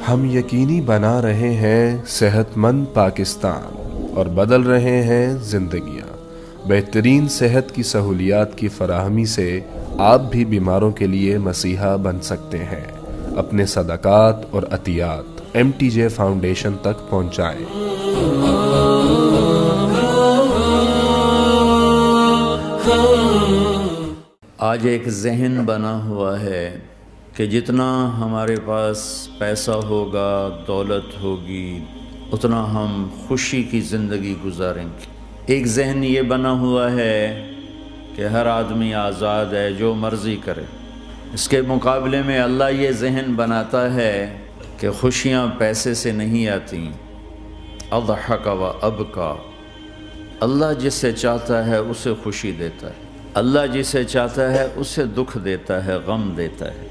ہم یقینی بنا رہے ہیں صحت مند پاکستان اور بدل رہے ہیں زندگیاں۔ بہترین صحت کی سہولیات کی فراہمی سے آپ بھی بیماروں کے لیے مسیحا بن سکتے ہیں۔ اپنے صدقات اور عطیات MTJ فاؤنڈیشن تک پہنچائیں۔ آج ایک ذہن بنا ہوا ہے کہ جتنا ہمارے پاس پیسہ ہوگا، دولت ہوگی، اتنا ہم خوشی کی زندگی گزاریں گے۔ ایک ذہن یہ بنا ہوا ہے کہ ہر آدمی آزاد ہے، جو مرضی کرے۔ اس کے مقابلے میں اللہ یہ ذہن بناتا ہے کہ خوشیاں پیسے سے نہیں آتی۔ اضحک و ابکا، اللہ جسے چاہتا ہے اسے خوشی دیتا ہے، اللہ جسے چاہتا ہے اسے دکھ دیتا ہے، غم دیتا ہے۔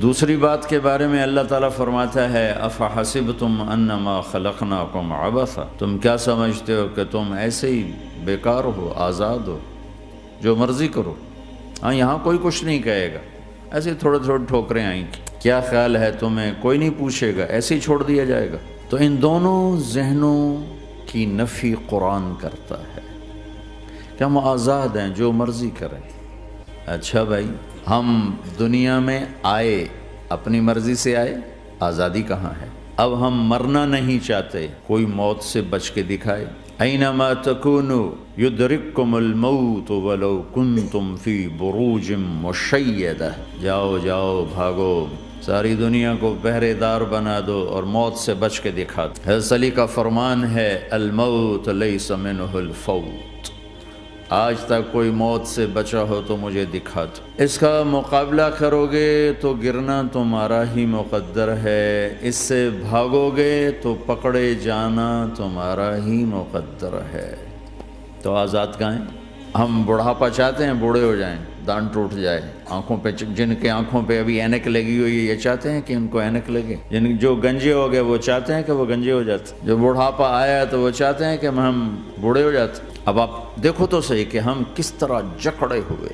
دوسری بات کے بارے میں اللہ تعالیٰ فرماتا ہے افحسبتم انما خلقناکم عبثا، تم کیا سمجھتے ہو کہ تم ایسے ہی بیکار ہو، آزاد ہو، جو مرضی کرو۔ ہاں، یہاں کوئی کچھ نہیں کہے گا، ایسے تھوڑے تھوڑے ٹھوکریں آئیں گی۔ کیا خیال ہے تمہیں؟ کوئی نہیں پوچھے گا، ایسے ہی چھوڑ دیا جائے گا۔ تو ان دونوں ذہنوں کی نفی قرآن کرتا ہے کہ ہم آزاد ہیں، جو مرضی کریں۔ اچھا بھائی، ہم دنیا میں آئے اپنی مرضی سے آئے، آزادی کہاں ہے؟ اب ہم مرنا نہیں چاہتے، کوئی موت سے بچ کے دکھائے۔ اینما تکونوا یدرککم الموت ولو کنتم فی بروج مشیدہ، جاؤ جاؤ بھاگو، ساری دنیا کو پہرے دار بنا دو اور موت سے بچ کے دکھا دو۔ حضرت علی کا فرمان ہے الموت لیس منہ الفوت، آج تک کوئی موت سے بچا ہو تو مجھے دکھا دو۔ اس کا مقابلہ کرو گے تو گرنا تمہارا ہی مقدر ہے، اس سے بھاگو گے تو پکڑے جانا تمہارا ہی مقدر ہے۔ تو آزاد کہاں ہیں؟ ہم بڑھاپا چاہتے ہیں، بوڑھے ہو جائیں، دان ٹوٹ جائے، آنکھوں پہ، جن کے آنکھوں پہ ابھی اینک لگی ہوئی ہے یہ چاہتے ہیں کہ ان کو اینک لگے، جو گنجے ہو گئے وہ چاہتے ہیں کہ وہ گنجے ہو جاتے، جو بڑھاپا آیا تو وہ چاہتے ہیں کہ ہم بوڑھے ہو جاتے۔ اب آپ دیکھو تو صحیح کہ ہم کس طرح جکڑے ہوئے۔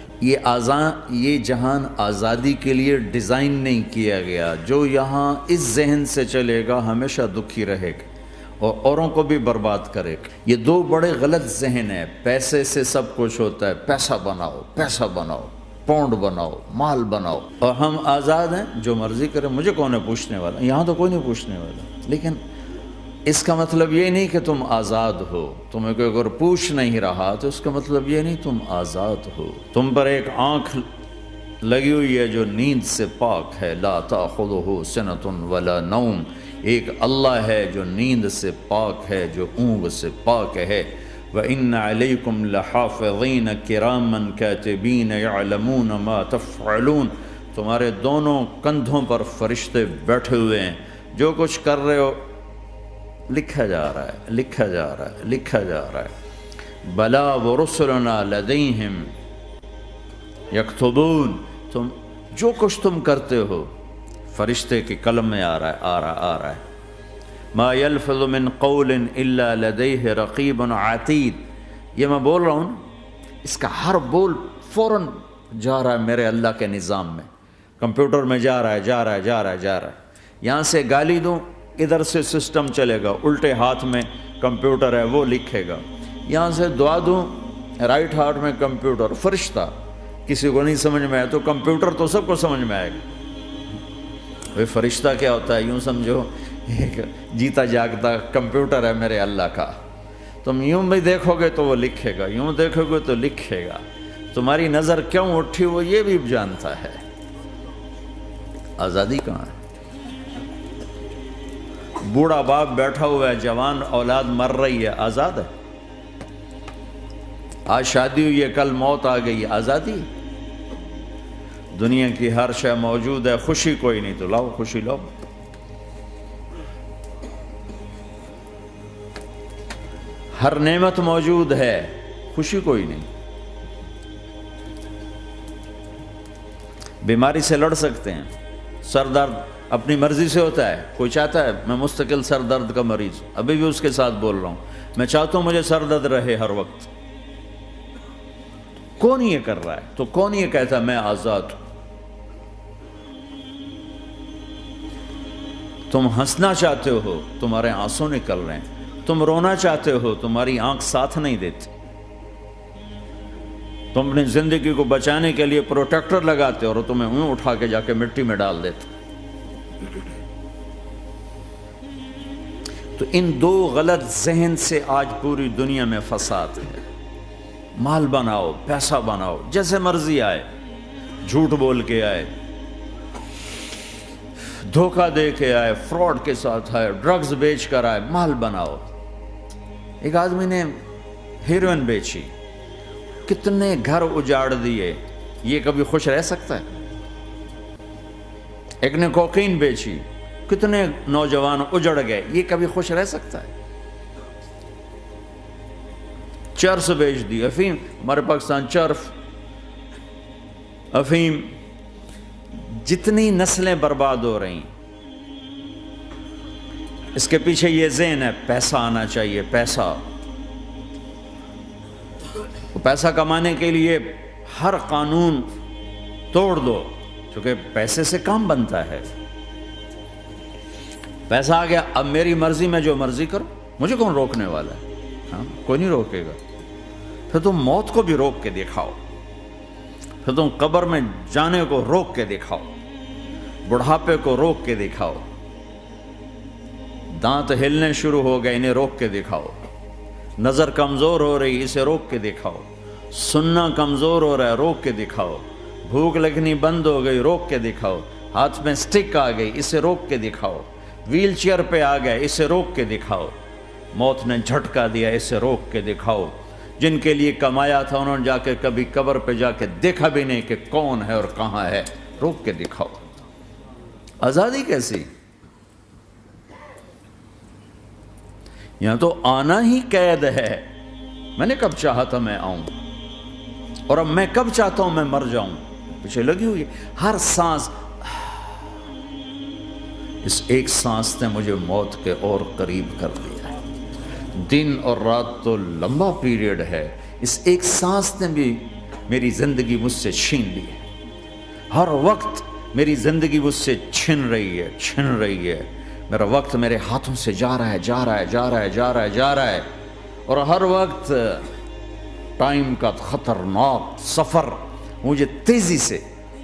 یہ جہان آزادی کے لیے ڈیزائن نہیں کیا گیا۔ جو یہاں اس ذہن سے چلے گا ہمیشہ دکھی رہے گا اور اوروں کو بھی برباد کرے گا۔ یہ دو بڑے غلط ذہن ہیں۔ پیسے سے سب کچھ ہوتا ہے، پیسہ بناؤ، پیسہ بناؤ، پاؤنڈ بناؤ، مال بناؤ، اور ہم آزاد ہیں، جو مرضی کریں، مجھے کون ہے پوچھنے والا؟ یہاں تو کوئی نہیں پوچھنے والا۔ لیکن اس کا مطلب یہ نہیں کہ تم آزاد ہو۔ تمہیں کوئی اگر پوچھ نہیں رہا تو اس کا مطلب یہ نہیں تم آزاد ہو۔ تم پر ایک آنکھ لگی ہوئی ہے جو نیند سے پاک ہے، لا تأخذہ سنۃ ولا نوم، ایک اللہ ہے جو نیند سے پاک ہے، جو اونگ سے پاک ہے۔ وَإِنَّ عَلَيْكُمْ لَحَافِظِينَ كِرَامًا كَاتِبِينَ يَعْلَمُونَ مَا تَفْعَلُونَ، تمہارے دونوں کندھوں پر فرشتے بیٹھے ہوئے ہیں، جو کچھ کر رہے ہو لکھا جا رہا ہے، لکھا جا رہا ہے، لکھا جا رہا ہے۔ بلا ورسلنا لدیہم یکتبون، تم جو کچھ تم کرتے ہو فرشتے کے قلم میں آ رہا ہے۔ ما یلفظ من قول الا لدیہ رقیب عتید، یہ میں بول رہا ہوں، اس کا ہر بول فوراً جا رہا ہے میرے اللہ کے نظام میں، کمپیوٹر میں جا رہا ہے، جا رہا ہے، جا رہا ہے، جا رہا ہے۔ یہاں سے گالی دوں، ادھر سے سسٹم چلے گا، الٹے ہاتھ میں کمپیوٹر ہے وہ لکھے گا۔ یہاں سے دعا دوں، رائٹ ہاتھ میں کمپیوٹر، فرشتہ کسی کو نہیں سمجھ میں آئے تو کمپیوٹر تو سب کو سمجھ میں آئے گا۔ وہ فرشتہ کیا ہوتا ہے؟ یوں سمجھو ایک جیتا جاگتا کمپیوٹر ہے میرے اللہ کا۔ تم یوں بھی دیکھو گے تو وہ لکھے گا، یوں دیکھو گے تو لکھے گا۔ تمہاری نظر کیوں اٹھی وہ یہ بھی جانتا ہے۔ آزادی کہاں ہے؟ بوڑھا باپ بیٹھا ہوا ہے، جوان اولاد مر رہی ہے، آزاد ہے؟ آج شادی ہوئی ہے، کل موت آ گئی، آزادی؟ دنیا کی ہر شے موجود ہے، خوشی کوئی نہیں، تو لاؤ خوشی لاؤ۔ ہر نعمت موجود ہے، خوشی کوئی نہیں۔ بیماری سے لڑ سکتے ہیں، سر درد اپنی مرضی سے ہوتا ہے۔ کوئی چاہتا ہے میں مستقل سر درد کا مریض ہوں، ابھی بھی اس کے ساتھ بول رہا ہوں، میں چاہتا ہوں مجھے سر درد رہے ہر وقت۔ کون یہ کر رہا ہے؟ تو کون یہ کہتا ہے میں آزاد ہوں؟ تم ہنسنا چاہتے ہو، تمہارے آنسو نکل رہے ہیں، تم رونا چاہتے ہو، تمہاری آنکھ ساتھ نہیں دیتی، تم اپنی زندگی کو بچانے کے لیے پروٹیکٹر لگاتے اور تمہیں اونوں اٹھا کے جا کے مٹی میں ڈال دیتے۔ تو ان دو غلط ذہن سے آج پوری دنیا میں فساد ہے۔ مال بناؤ، پیسہ بناؤ، جیسے مرضی آئے، جھوٹ بول کے آئے، دھوکہ دے کے آئے، فراڈ کے ساتھ آئے، ڈرگز بیچ کر آئے، مال بناؤ۔ ایک آدمی نے ہیروئن بیچی، کتنے گھر اجاڑ دیے، یہ کبھی خوش رہ سکتا ہے؟ ایک نے کوکین بیچی، کتنے نوجوان اجڑ گئے، یہ کبھی خوش رہ سکتا ہے؟ چرس بیچ دی، افیم، ہمارے پاکستان چرف، افیم، جتنی نسلیں برباد ہو رہی، اس کے پیچھے یہ ذہن ہے پیسہ آنا چاہیے، پیسہ۔ پیسہ کمانے کے لیے ہر قانون توڑ دو، کیونکہ پیسے سے کام بنتا ہے۔ پیسہ آ گیا، اب میری مرضی میں جو مرضی کرو، مجھے کون روکنے والا ہے؟ ہاں، کوئی نہیں روکے گا۔ پھر تم موت کو بھی روک کے دکھاؤ، پھر تم قبر میں جانے کو روک کے دکھاؤ، بڑھاپے کو روک کے دکھاؤ، دانت ہلنے شروع ہو گئے، انہیں روک کے دکھاؤ، نظر کمزور ہو رہی، اسے روک کے دکھاؤ، سننا کمزور ہو رہا ہے، روک کے دکھاؤ، بھوک لگنی بند ہو گئی، روک کے دکھاؤ، ہاتھ میں سٹک آ گئی، اسے روک کے دکھاؤ، ویل چیئر پہ آ گئے، اسے روک کے دکھاؤ، موت نے جھٹکا دیا، اسے روک کے دکھاؤ۔ جن کے لیے کمایا تھا انہوں نے جا کے کبھی قبر پہ جا کے دیکھا بھی نہیں کہ کون ہے اور کہاں ہے، روک کے دکھاؤ۔ آزادی کیسی؟ یہاں تو آنا ہی قید ہے۔ میں نے کب چاہا تھا میں آؤں، اور اب میں کب چاہتا ہوں میں مر جاؤں، پیچھے لگی ہوئی ہر سانس۔ اس ایک سانس نے مجھے موت کے اور قریب کر دیا ہے۔ دن اور رات تو لمبا پیریڈ ہے، اس ایک سانس نے بھی میری زندگی مجھ سے چھین لی ہے۔ ہر وقت میری زندگی مجھ سے چھن رہی ہے، میرا وقت میرے ہاتھوں سے جا رہا ہے، اور ہر وقت ٹائم کا خطرناک سفر مجھے تیزی سے۔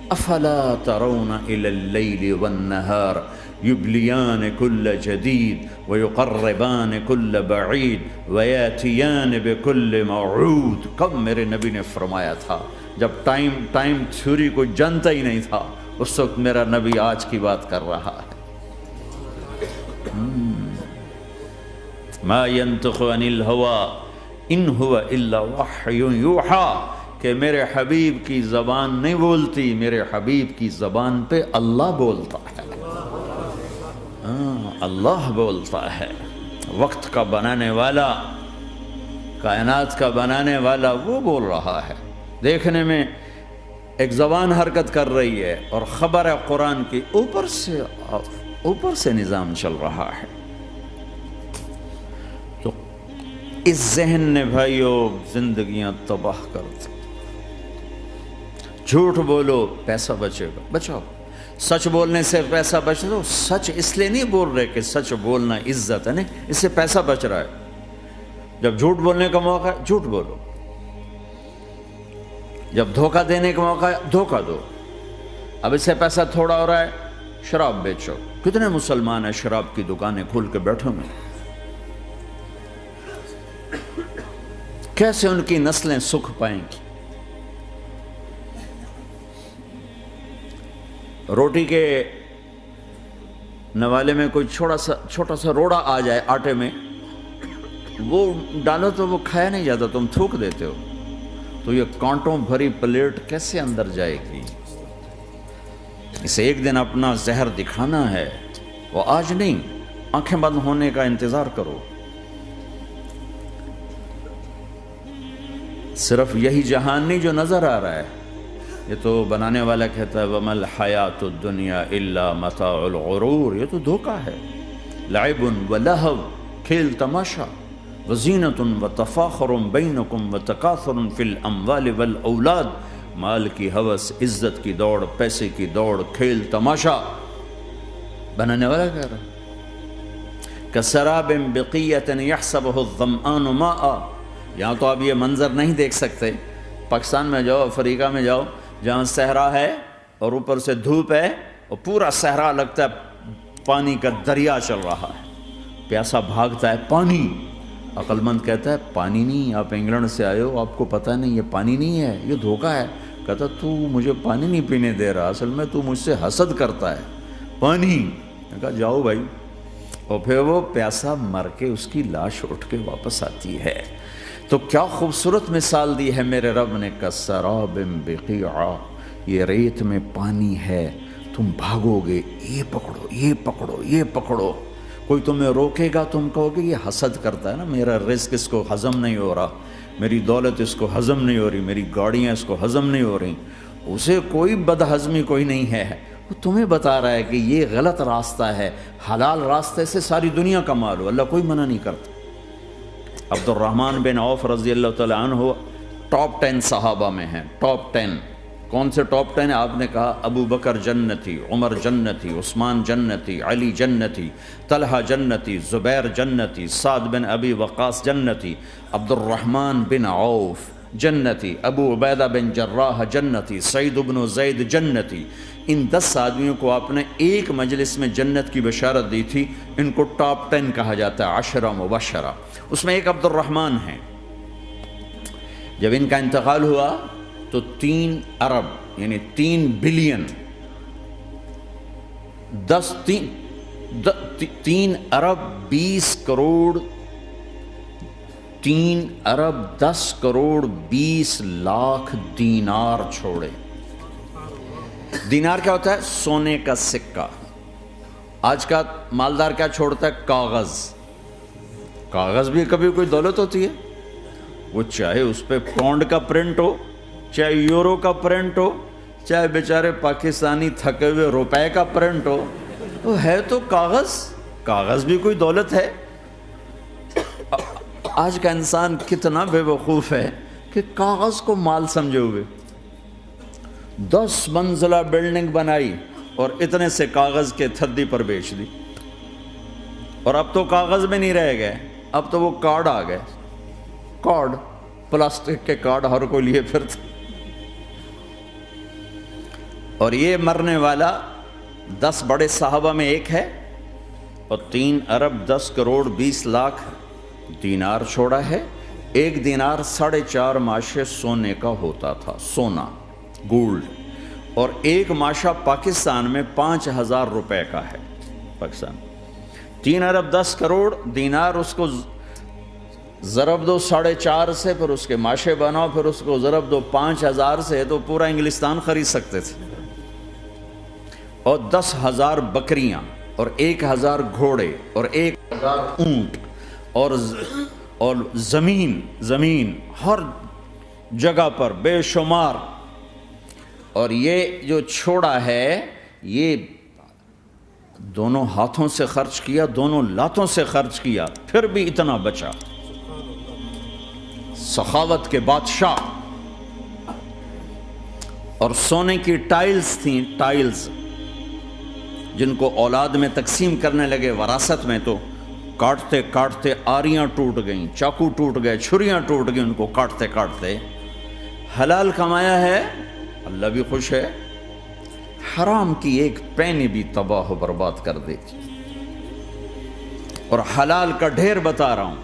افلا ترون الى اللیل والنہار یبلیان کل جدید ویقربان کل بعید ویاتیان بکل موعود۔ کب میرے نبی نے فرمایا تھا، جب ٹائم تھیوری کو جانتا ہی نہیں تھا، اس وقت میرا نبی آج کی بات کر رہا ہے۔ ما ينطق عن الهوى ان هو الا وحی یوحی، کہ میرے حبیب کی زبان نہیں بولتی، میرے حبیب کی زبان پہ اللہ بولتا ہے، اللہ بولتا ہے۔ وقت کا بنانے والا، کائنات کا بنانے والا وہ بول رہا ہے۔ دیکھنے میں ایک زبان حرکت کر رہی ہے اور خبر ہے قرآن کی، اوپر سے نظام چل رہا ہے۔ تو اس ذہن نے بھائیو زندگیاں تباہ کر دی۔ جھوٹ بولو پیسہ بچے گا، بچاؤ۔ سچ بولنے سے پیسہ بچ رہا، سچ اس لیے نہیں بول رہے کہ سچ بولنا عزت ہے، نہیں، اس سے پیسہ بچ رہا ہے۔ جب جھوٹ بولنے کا موقع ہے جھوٹ بولو، جب دھوکہ دینے کا موقع ہے دھوکہ دو۔ اب اس سے پیسہ تھوڑا ہو رہا ہے، شراب بیچو۔ کتنے مسلمان ہیں شراب کی دکانیں کھول کے بیٹھے ہوئے، کیسے ان کی نسلیں سکھ پائیں گی؟ روٹی کے نوالے میں کوئی چھوٹا سا روڑا آ جائے آٹے میں، وہ ڈالو تو وہ کھایا نہیں جاتا، تم تھوک دیتے ہو، تو یہ کانٹوں بھری پلیٹ کیسے اندر جائے گی؟ اسے ایک دن اپنا زہر دکھانا ہے، وہ آج نہیں، آنکھیں بند ہونے کا انتظار کرو۔ صرف یہی جہان نہیں جو نظر آ رہا ہے، یہ تو بنانے والا کہتا ہے وَمَا الْحَيَاةُ الدُّنْيَا إِلَّا مَتَاعُ الْغُرُورِ، یہ تو دھوکہ ہے۔ لَعِبٌ وَلَهْوٌ، کھیل تماشا، وَزِينَةٌ وَتَفَاخُرٌ بَيْنَكُمْ وَتَكَاثُرٌ فِي الْأَمْوَالِ وَالْأَوْلَادِ، مال کی ہوس، عزت کی دوڑ، پیسے کی دوڑ، کھیل تماشا۔ بنانے والا کہہ رہا ہے کسراب بقیۃ یحسبہ الظمآن ماء۔ یہاں تو آپ یہ منظر نہیں دیکھ سکتے، پاکستان میں جاؤ، افریقہ میں جاؤ، جہاں صحرا ہے اور اوپر سے دھوپ ہے اور پورا صحرا لگتا ہے پانی کا دریا چل رہا ہے، پیاسا بھاگتا ہے پانی۔ عقل مند کہتا ہے پانی نہیں، آپ انگلینڈ سے آئے ہو، آپ کو پتہ نہیں یہ پانی نہیں ہے، یہ دھوکہ ہے۔ کہتا تو مجھے پانی نہیں پینے دے رہا، اصل میں تو مجھ سے حسد کرتا ہے، پانی۔ میں کہا جاؤ بھائی، اور پھر وہ پیاسا مر کے اس کی لاش اٹھ کے واپس آتی ہے۔ تو کیا خوبصورت مثال دی ہے میرے رب نے، کسراب بقیع، یہ ریت میں پانی ہے، تم بھاگو گے، یہ پکڑو یہ پکڑو یہ پکڑو، کوئی تمہیں روکے گا، تم کہو گے یہ حسد کرتا ہے نا، میرا رزق اس کو ہضم نہیں ہو رہا، میری دولت اس کو ہضم نہیں ہو رہی، میری گاڑیاں اس کو ہضم نہیں ہو رہی، اسے کوئی بدہضمی کوئی نہیں ہے، وہ تمہیں بتا رہا ہے کہ یہ غلط راستہ ہے، حلال راستے سے ساری دنیا کا مال ہو، اللہ کوئی منع نہیں کرتا۔ عبد الرحمن بن عوف رضی اللہ تعالیٰ عنہ ٹاپ 10 صحابہ میں ہیں، ٹاپ 10۔ کون سے ٹاپ 10 ہیں؟ آپ نے کہا ابو بکر جنتی، عمر جنتی، عثمان جنتی، علی جنتی، طلحہ جنتی، زبیر جنتی، سعد بن ابی وقاص جنتی، عبد الرحمن بن عوف جنتی، ابو عبیدہ بن جراح جنتی، سعید بن زید جنتی۔ ان 10 آدمیوں کو آپ نے ایک مجلس میں جنت کی بشارت دی تھی، ان کو ٹاپ 10 کہا جاتا ہے، 10 مبشرہ۔ اس میں ایک عبد الرحمن ہیں۔ جب ان کا انتقال ہوا تو 3 ارب یعنی 3 بلین 3 ارب 20 کروڑ 3 ارب 10 کروڑ 20 لاکھ دینار چھوڑے۔ دینار کیا ہوتا ہے؟ سونے کا سکہ۔ آج کا مالدار کیا چھوڑتا ہے؟ کاغذ۔ کاغذ بھی کبھی کوئی دولت ہوتی ہے؟ وہ چاہے اس پہ پاؤنڈ کا پرنٹ ہو، چاہے یورو کا پرنٹ ہو، چاہے بیچارے پاکستانی تھکے ہوئے روپے کا پرنٹ ہو، وہ ہے تو کاغذ۔ کاغذ بھی کوئی دولت ہے؟ آج کا انسان کتنا بے وقوف ہے کہ کاغذ کو مال سمجھے ہوئے 10 منزلہ بلڈنگ بنائی اور اتنے سے کاغذ کے تھدی پر بیچ دی، اور اب تو کاغذ میں نہیں رہ گئے، اب تو وہ کارڈ آ گئے، کارڈ، پلاسٹک کے کارڈ ہر کوئی لیے پھرتا۔ اور یہ مرنے والا 10 بڑے صحابہ میں ایک ہے، اور 3 ارب 10 کروڑ 20 لاکھ دینار چھوڑا ہے۔ ایک دینار 4.5 ماشے سونے کا ہوتا تھا، سونا، گولڈ، اور ایک ماشا پاکستان میں 5,000 روپے کا ہے۔ پاکستان 3 ارب 10 کروڑ دینار، اس کو ضرب دو 4.5 سے، پھر اس کے ماشے بناؤ، پھر اس کو ضرب دو 5,000 سے، تو پورا انگلستان خرید سکتے تھے۔ اور 10,000 بکریاں، اور 1,000 گھوڑے، اور 1,000 اونٹ، اور زمین ہر جگہ پر بے شمار۔ اور یہ جو چھوڑا ہے، یہ دونوں ہاتھوں سے خرچ کیا، دونوں لاتوں سے خرچ کیا، پھر بھی اتنا بچا۔ سخاوت کے بادشاہ۔ اور سونے کی ٹائلز تھیں، ٹائلز، جن کو اولاد میں تقسیم کرنے لگے وراثت میں، تو کاٹتے کاٹتے آریاں ٹوٹ گئیں، چاقو ٹوٹ گئے، چھریاں ٹوٹ گئیں، ان کو کاٹتے کاٹتے۔ حلال کمایا ہے، اللہ بھی خوش ہے، حرام کی ایک پینی بھی تباہ و برباد کر دیتی۔ اور حلال کا ڈھیر بتا رہا ہوں،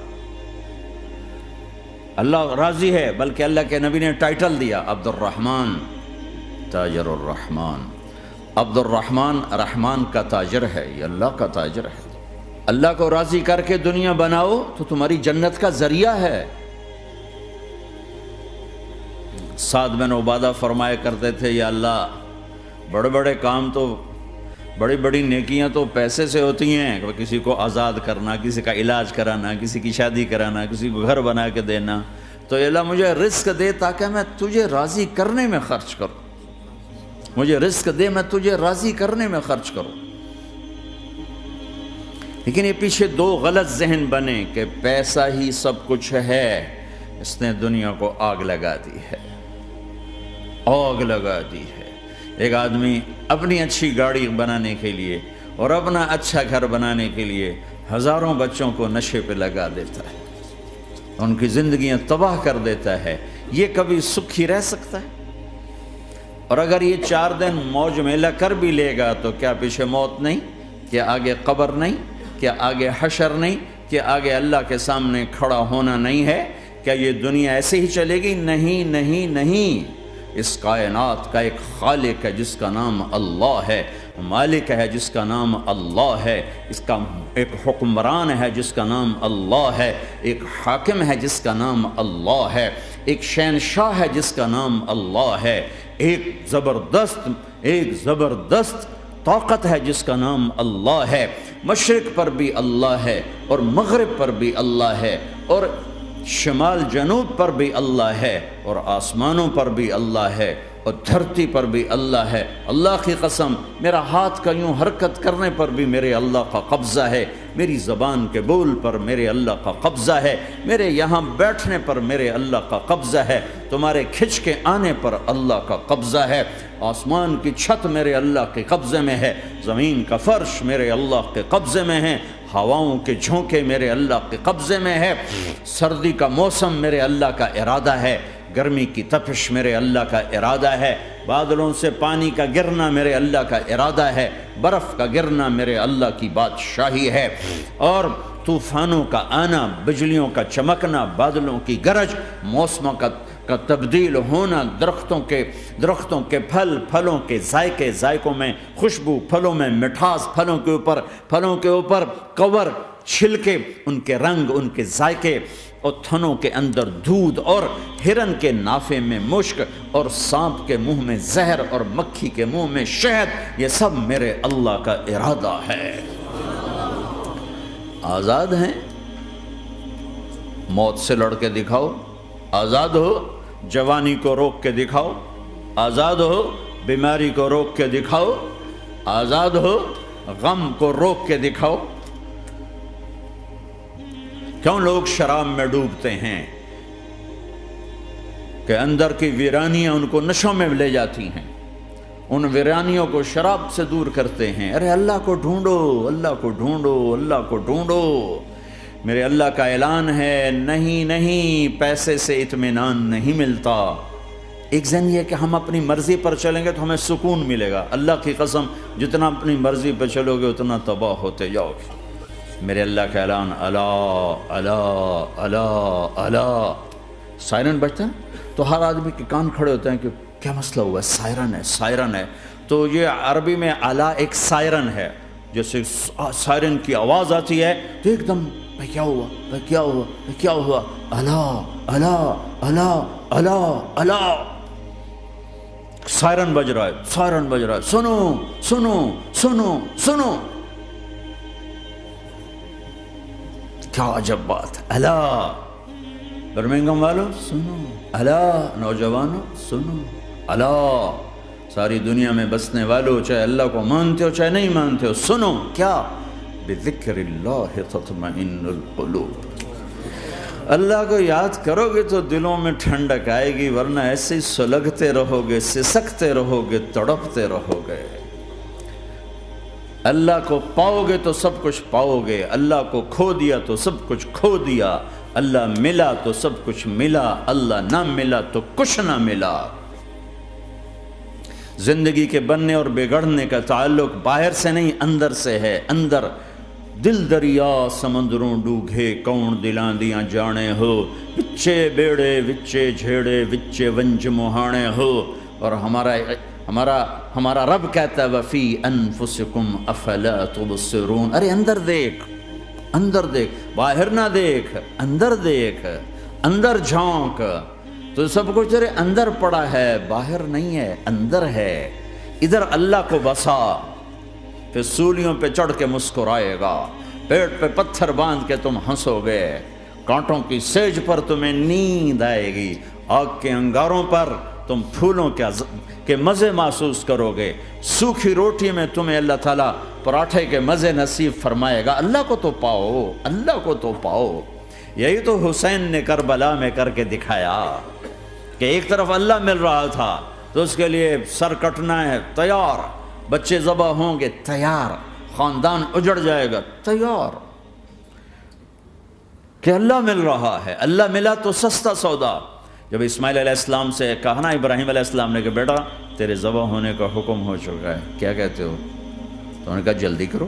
اللہ راضی ہے، بلکہ اللہ کے نبی نے ٹائٹل دیا عبد الرحمن تاجر الرحمن۔ عبد الرحمن رحمان کا تاجر ہے، یہ اللہ کا تاجر ہے۔ اللہ کو راضی کر کے دنیا بناؤ تو تمہاری جنت کا ذریعہ ہے۔ سعد بن عبادہ فرمایا کرتے تھے، یا اللہ بڑے بڑے کام تو، بڑی بڑی نیکیاں تو پیسے سے ہوتی ہیں، کسی کو آزاد کرنا، کسی کا علاج کرانا، کسی کی شادی کرانا، کسی کو گھر بنا کے دینا، تو اللہ مجھے رزق دے تاکہ میں تجھے راضی کرنے میں خرچ کروں، مجھے رزق دے میں تجھے راضی کرنے میں خرچ کروں۔ لیکن یہ پیچھے 2 غلط ذہن بنے کہ پیسہ ہی سب کچھ ہے، اس نے دنیا کو آگ لگا دی ہے، آگ لگا دی ہے۔ ایک آدمی اپنی اچھی گاڑی بنانے کے لیے اور اپنا اچھا گھر بنانے کے لیے ہزاروں بچوں کو نشے پہ لگا دیتا ہے، ان کی زندگیاں تباہ کر دیتا ہے، یہ کبھی سکھی رہ سکتا ہے؟ اور اگر یہ 4 دن موج میلہ کر بھی لے گا تو کیا پیچھے موت نہیں؟ کیا آگے قبر نہیں؟ کیا آگے حشر نہیں؟ کیا آگے اللہ کے سامنے کھڑا ہونا نہیں ہے؟ کیا یہ دنیا ایسے ہی چلے گی؟ نہیں نہیں نہیں، اس کائنات کا ایک خالق ہے جس کا نام اللہ ہے، مالک ہے جس کا نام اللہ ہے، اس کا ایک حکمران ہے جس کا نام اللہ ہے، ایک حاکم ہے جس کا نام اللہ ہے، ایک شہنشاہ ہے جس کا نام اللہ ہے، ایک زبردست طاقت ہے جس کا نام اللہ ہے، مشرق پر بھی اللہ ہے اور مغرب پر بھی اللہ ہے اور شمال جنوب پر بھی اللہ ہے اور آسمانوں پر بھی اللہ ہے اور دھرتی پر بھی اللہ ہے۔ اللہ کی قسم، میرا ہاتھ کا یوں حرکت کرنے پر بھی میرے اللہ کا قبضہ ہے، میری زبان کے بول پر میرے اللہ کا قبضہ ہے، میرے یہاں بیٹھنے پر میرے اللہ کا قبضہ ہے، تمہارے کھچ کے آنے پر اللہ کا قبضہ ہے، آسمان کی چھت میرے اللہ کے قبضے میں ہے، زمین کا فرش میرے اللہ کے قبضے میں ہے، ہواؤں کے جھونکے میرے اللہ کے قبضے میں ہے، سردی کا موسم میرے اللہ کا ارادہ ہے، گرمی کی تپش میرے اللہ کا ارادہ ہے، بادلوں سے پانی کا گرنا میرے اللہ کا ارادہ ہے، برف کا گرنا میرے اللہ کی بادشاہی ہے، اور طوفانوں کا آنا، بجلیوں کا چمکنا، بادلوں کی گرج، موسموں کا تبدیل ہونا، درختوں کے پھلوں کے ذائقوں میں خوشبو، پھلوں میں مٹھاس، پھلوں کے اوپر کور، چھلکے، ان کے رنگ، ان کے ذائقے، اور تھنوں کے اندر دودھ، اور ہرن کے نافے میں مشک، اور سانپ کے منہ میں زہر، اور مکھی کے منہ میں شہد، یہ سب میرے اللہ کا ارادہ ہے۔ آزاد ہیں؟ موت سے لڑ کے دکھاؤ، آزاد ہو، جوانی کو روک کے دکھاؤ، آزاد ہو، بیماری کو روک کے دکھاؤ، آزاد ہو، غم کو روک کے دکھاؤ۔ کیوں لوگ شراب میں ڈوبتے ہیں؟ کہ اندر کی ویرانیاں ان کو نشوں میں لے جاتی ہیں، ان ویرانیوں کو شراب سے دور کرتے ہیں۔ ارے اللہ کو ڈھونڈو، اللہ کو ڈھونڈو، اللہ کو ڈھونڈو۔ میرے اللہ کا اعلان ہے، نہیں پیسے سے اطمینان نہیں ملتا۔ ایک ذہن یہ کہ ہم اپنی مرضی پر چلیں گے تو ہمیں سکون ملے گا۔ اللہ کی قسم، جتنا اپنی مرضی پہ چلو گے اتنا تباہ ہوتے جاؤ گے۔ میرے اللہ کا اعلان، اللہ اللہ اللہ اللہ، سائرن بجتا ہے تو ہر آدمی کے کان کھڑے ہوتے ہیں کہ کیا مسئلہ ہوا ہے، سائرن ہے۔ تو یہ عربی میں اللہ ایک سائرن ہے، جیسے سائرن کی آواز آتی ہے تو ایک دم کیا ہوا، اللہ اللہ اللہ اللہ اللہ، سائرن بج رہا ہے، سنو سنو سنو سنو، کیا عجب بات ہے۔ اللہ برمنگم والوں سنو، اللہ نوجوانوں سنو، اللہ ساری دنیا میں بسنے والوں، چاہے اللہ کو مانتے ہو چاہے نہیں مانتے ہو، سنو۔ کیا؟ بذکر اللہ تطمئن القلوب، اللہ کو یاد کرو گے تو دلوں میں ٹھنڈک آئے گی، ورنہ ایسے ہی سلگتے رہو گے، سسکتے رہو گے، تڑپتے رہو گے۔ اللہ کو پاؤ گے تو سب کچھ پاؤ گے، اللہ کو کھو دیا تو سب کچھ کھو دیا، اللہ ملا تو سب کچھ ملا، اللہ نہ ملا تو کچھ نہ ملا۔ زندگی کے بننے اور بگڑنے کا تعلق باہر سے نہیں اندر سے ہے۔ اندر دل دریا سمندروں ڈوگے، کون دلاں دیاں جانے ہو، وچے بیڑے وچے جھیڑے وچے ونج مہانے ہو۔ اور ہمارا رب کہتا ہے وفی انفسکم افلا تبصرون، ارے اندر دیکھ، اندر دیکھ، باہر نہ دیکھ، اندر دیکھ، اندر جھونک، تو سب کچھ تیرے اندر پڑا ہے، باہر نہیں ہے، اندر ہے۔ ادھر اللہ کو بسا، پھر سولیوں پہ چڑھ کے مسکرائے گا، پیٹ پہ پتھر باندھ کے تم ہنسو گے، کانٹوں کی سیج پر تمہیں نیند آئے گی، آگ کے انگاروں پر تم پھولوں کے مزے محسوس کرو گے، سوکھی روٹی میں تمہیں اللہ تعالیٰ پراٹھے کے مزے نصیب فرمائے گا۔ اللہ کو تو پاؤ، اللہ کو تو پاؤ۔ یہی تو حسین نے کربلا میں کر کے دکھایا کہ ایک طرف اللہ مل رہا تھا تو اس کے لیے سر کٹنا ہے، تیار، بچے ذبح ہوں گے، تیار، خاندان اجڑ جائے گا، تیار، کہ اللہ مل رہا ہے، اللہ ملا تو سستا سودا۔ جب اسماعیل علیہ السلام سے کہا نا ابراہیم علیہ السلام نے کہ بیٹا تیرے ذبح ہونے کا حکم ہو چکا ہے، کیا کہتے ہو؟ تو انہوں نے کہا جلدی کرو،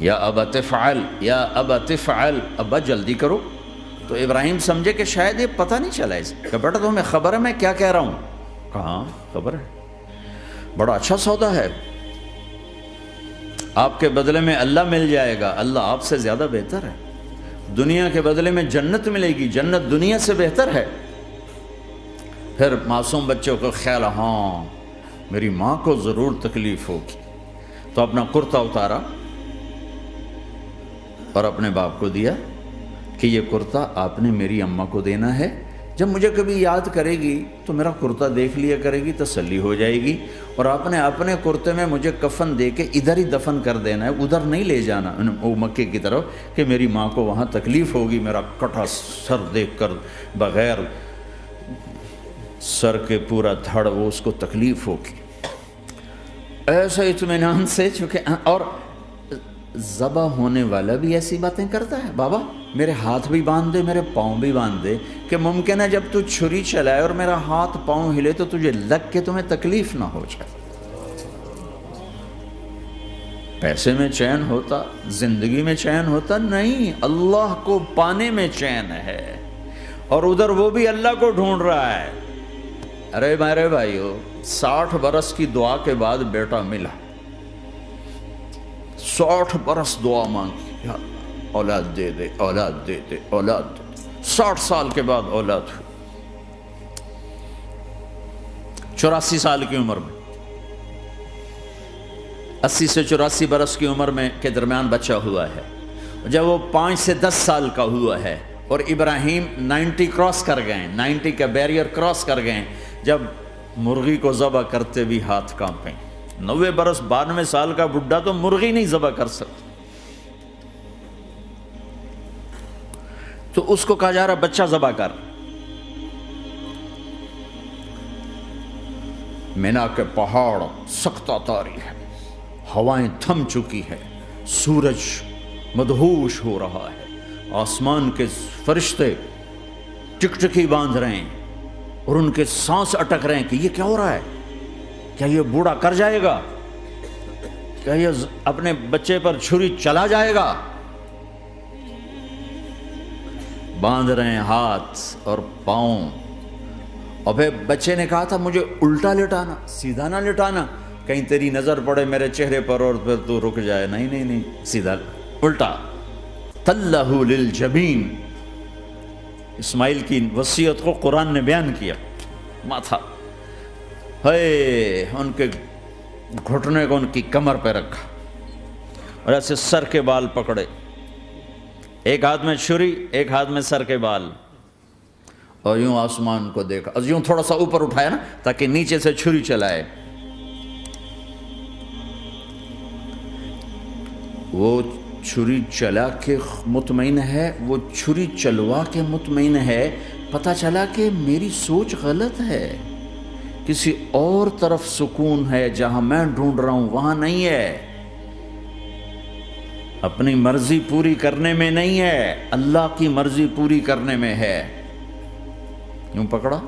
یا ابا تفعل، یا ابا تفعل، ابا جلدی کرو۔ تو ابراہیم سمجھے کہ شاید یہ پتہ نہیں چلا اس کہ بیٹا تمہیں خبر ہے میں کیا کہہ رہا ہوں؟ کہاں خبر ہے، بڑا اچھا سودا ہے، آپ کے بدلے میں اللہ مل جائے گا، اللہ آپ سے زیادہ بہتر ہے، دنیا کے بدلے میں جنت ملے گی، جنت دنیا سے بہتر ہے۔ پھر معصوم بچوں کو خیال، ہاں میری ماں کو ضرور تکلیف ہوگی، تو اپنا کرتا اتارا اور اپنے باپ کو دیا کہ یہ کرتا آپ نے میری اماں کو دینا ہے، جب مجھے کبھی یاد کرے گی تو میرا کرتا دیکھ لیا کرے گی، تسلی ہو جائے گی، اور آپ نے اپنے کرتے میں مجھے کفن دے کے ادھر ہی دفن کر دینا ہے، ادھر نہیں لے جانا وہ مکے کی طرف کہ میری ماں کو وہاں تکلیف ہوگی، میرا کٹا سر دیکھ کر بغیر سر کے پورا دھڑ وہ اس کو تکلیف ہوگی۔ ایسا اطمینان سے، چونکہ اور ذبح ہونے والا بھی ایسی باتیں کرتا ہے، بابا میرے ہاتھ بھی باندھ دے، میرے پاؤں بھی باندھ دے، کہ ممکن ہے جب تو چھری چلائے اور میرا ہاتھ پاؤں ہلے تو تجھے لگ کے تمہیں تکلیف نہ ہو جائے۔ پیسے میں چین ہوتا، زندگی میں چین ہوتا نہیں، اللہ کو پانے میں چین ہے، اور ادھر وہ بھی اللہ کو ڈھونڈ رہا ہے۔ ارے میرے بھائیو، 60 برس کی دعا کے بعد بیٹا ملا، 60 برس دعا مانگی، یا اللہ اولاد دے دے، اولاد دے دے، اولاد دے دے، 60 سال کے بعد اولاد ہوئی، 84 سال کی عمر میں، 80 سے 84 برس کی عمر میں کے درمیان بچہ ہوا ہے۔ جب وہ 5 سے 10 سال کا ہوا ہے اور ابراہیم 90 کراس کر گئے، 90 کا بیریئر کراس کر گئے، جب مرغی کو ذبح کرتے بھی ہاتھ کانپیں، 90 برس 92 سال کا بڈھا تو مرغی نہیں ذبح کر سکتا، تو اس کو کہا جا رہا بچہ ذبح کر۔ مینا کے پہاڑ سختہ تاری ہے، ہوائیں تھم چکی ہے، سورج مدہوش ہو رہا ہے، آسمان کے فرشتے ٹکٹکی باندھ رہے ہیں اور ان کے سانس اٹک رہے ہیں کہ یہ کیا ہو رہا ہے، کیا یہ بوڑھا کر جائے گا، کیا یہ اپنے بچے پر چھری چلا جائے گا؟ باندھ رہے ہیں ہاتھ اور پاؤں، اور پھر بچے نے کہا تھا مجھے الٹا لٹانا، سیدھا نہ لٹانا، کہیں تیری نظر پڑے میرے چہرے پر اور پھر تو رک جائے، نہیں نہیں نہیں، سیدھا الٹا۔ تلہ للجبین، اسماعیل کی وصیت کو قرآن نے بیان کیا، ماتھا ہے ان کے گھٹنے کو ان کی کمر پہ رکھا اور ایسے سر کے بال پکڑے، ایک ہاتھ میں چھری، ایک ہاتھ میں سر کے بال، اور یوں آسمان کو دیکھا، اور یوں تھوڑا سا اوپر اٹھایا نا تاکہ نیچے سے چھری چلائے۔ وہ چھری چلا کے مطمئن ہے، وہ چھری چلوا کے مطمئن ہے، پتہ چلا کہ میری سوچ غلط ہے، کسی اور طرف سکون ہے، جہاں میں ڈھونڈ رہا ہوں وہاں نہیں ہے، اپنی مرضی پوری کرنے میں نہیں ہے، اللہ کی مرضی پوری کرنے میں ہے۔ یوں پکڑا،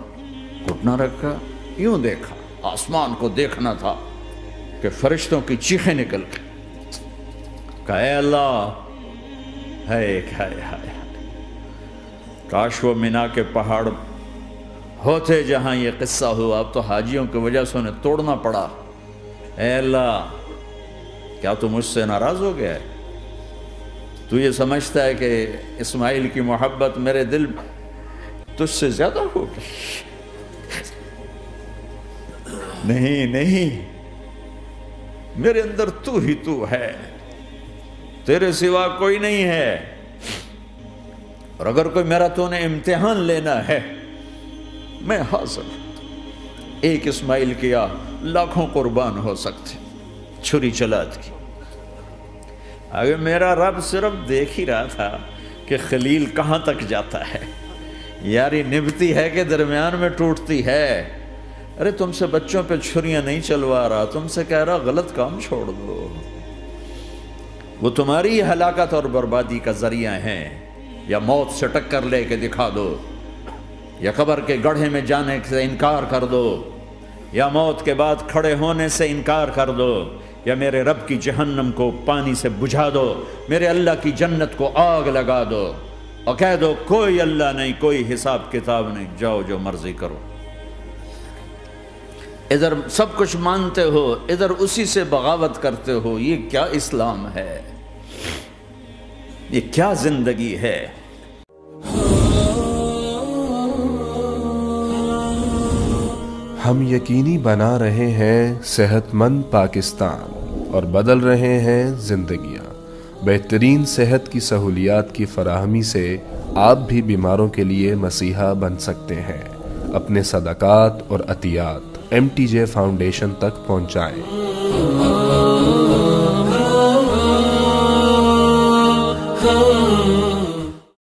گھٹنا رکھا، یوں دیکھا، آسمان کو دیکھنا تھا کہ فرشتوں کی چیخیں نکل گئی، کہا اے اللہ، ہے کاش وہ مینا کے پہاڑ ہوتے جہاں یہ قصہ ہوا، اب تو حاجیوں کی وجہ سے انہیں توڑنا پڑا، اے اللہ کیا تو مجھ سے ناراض ہو گیا ہے؟ تو یہ سمجھتا ہے کہ اسماعیل کی محبت میرے دل تجھ سے زیادہ ہوگی؟ نہیں نہیں، میرے اندر تو ہی تو ہے، تیرے سوا کوئی نہیں ہے، اور اگر کوئی میرا تو نے امتحان لینا ہے میں حاضر، ایک اسماعیل کیا لاکھوں قربان ہو سکتے، چھری چلات کی۔ اگر میرا رب صرف دیکھ ہی رہا تھا کہ خلیل کہاں تک جاتا ہے، یاری نبھتی ہے کہ درمیان میں ٹوٹتی ہے، ارے تم سے بچوں پہ چھریاں نہیں چلوا رہا، تم سے کہہ رہا غلط کام چھوڑ دو، وہ تمہاری ہلاکت اور بربادی کا ذریعہ ہیں، یا موت سے ٹکر لے کے دکھا دو، یا قبر کے گڑھے میں جانے سے انکار کر دو، یا موت کے بعد کھڑے ہونے سے انکار کر دو، یا میرے رب کی جہنم کو پانی سے بجھا دو، میرے اللہ کی جنت کو آگ لگا دو، اور کہہ دو کوئی اللہ نہیں، کوئی حساب کتاب نہیں، جاؤ جو مرضی کرو۔ ادھر سب کچھ مانتے ہو، ادھر اسی سے بغاوت کرتے ہو۔ یہ کیا اسلام ہے؟ یہ کیا زندگی ہے؟ ہم یقینی بنا رہے ہیں صحت مند پاکستان اور بدل رہے ہیں زندگیاں۔ بہترین صحت کی سہولیات کی فراہمی سے آپ بھی بیماروں کے لیے مسیحا بن سکتے ہیں۔ اپنے صدقات اور عطیات MTJ فاؤنڈیشن تک پہنچائیں۔